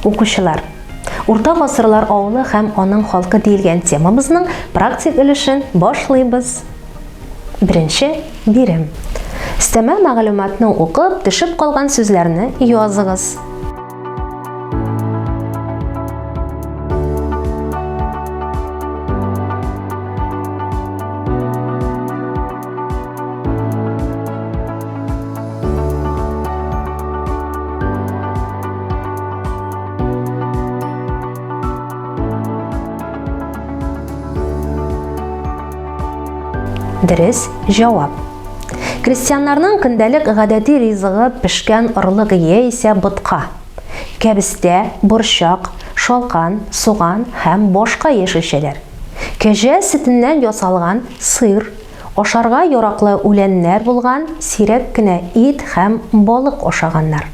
Укучылар, Урта гасырлар авылы һәм аның халкы диелгән темабызның практик өлешен башлыйбыз. Беренче бирем. Өстәмә мәгълүматны укып, төшеп калган сүзләрне языгыз. Дөрес җавап. Крестьяннарның көндәлек гадәти ризыгы пешкән орлык яисә ботка, кәбестә, борчак, шалкан, суган һәм башка яшелчәләр. Кәҗә сөтеннән ясалган сыр, ашарга яраклы үләннәр булган сирәк кенә ит һәм балык ашаганнар.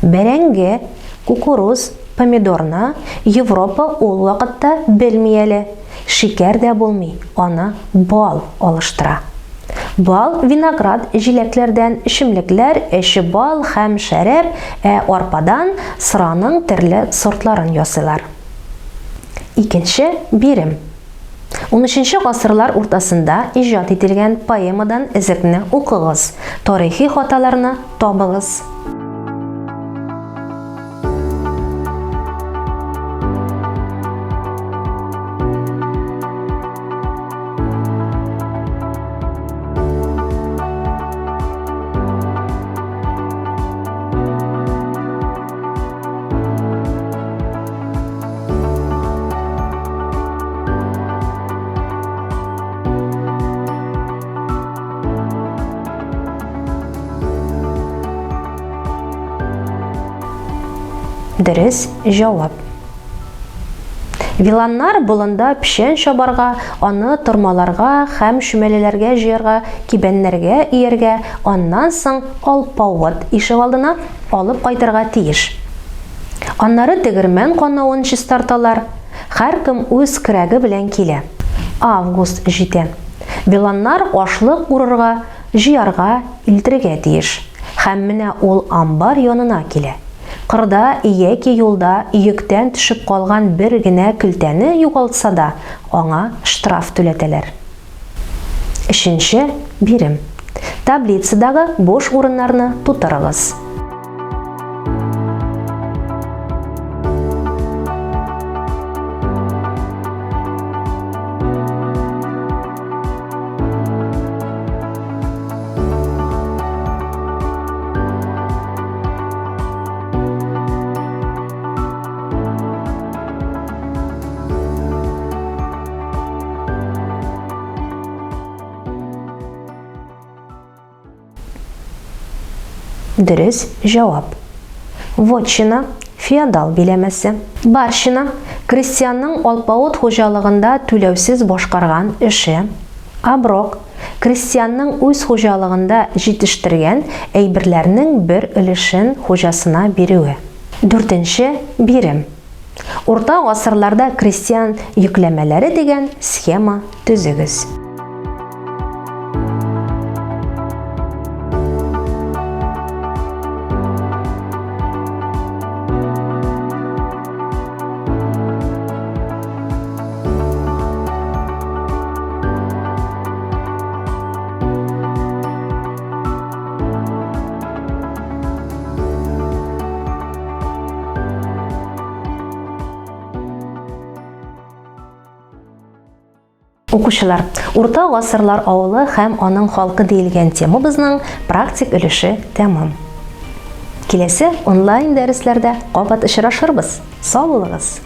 Бәрәңге, кукуруз, помидорны Европа ул вакытта белми әле. Шикәр дә булмый, аны бал алыштыра. Бал, виноград, җиләкләрдән эчемлекләр, эче бал һәм шәраб, арпадан сыраның төрле сортларын ясыйлар. Икенче бирем. 13-нче гасырлар уртасында иҗат ителгән поэмадан эзекне укыгыз, тарихи хаталарны табыгыз. Дөрес җавап. Виланнар болында пишән чабарга, аны тормаларга һәм шүмәлеләргә җыярга, кибәннәргә ияргә, аннан соң алпавыт ишек алдына алып кайтырга тиеш. Аннары тегермән канавын чистарталар. Һәркем үз кирәге белән килә. Август җитә. Виланнар ашлык урырга, җыярга, илтергә тиеш. Һәм менә ул амбар янына килә. Кырда яки юлда йөктән төшеп калган бер генә көлтәне югалтса да, аңа штраф түләтәләр. Өченче бирем. Таблицадагы бош урыннарны тутырыгыз. Дөрес җавап. Вотчина, феодал биләмәсе. Барщина, крестьянның алпавыт хуҗалыгында түләүсез башкарган эше. Оброк, крестьянның үз хуҗалыгында җитештергән әйберләрнең бер өлешен хуҗасына бирүе. Дүртенче бирем. Урта гасырларда крестьян йөкләмәләре дигән схема төзегез. Укучылар, урта гасырлар авылы һәм аның халкы диелгән темабызның практик өлеше тәмам. Киләсе онлайн дәресләрдә кабат очрашырбыз. Сау булыгыз!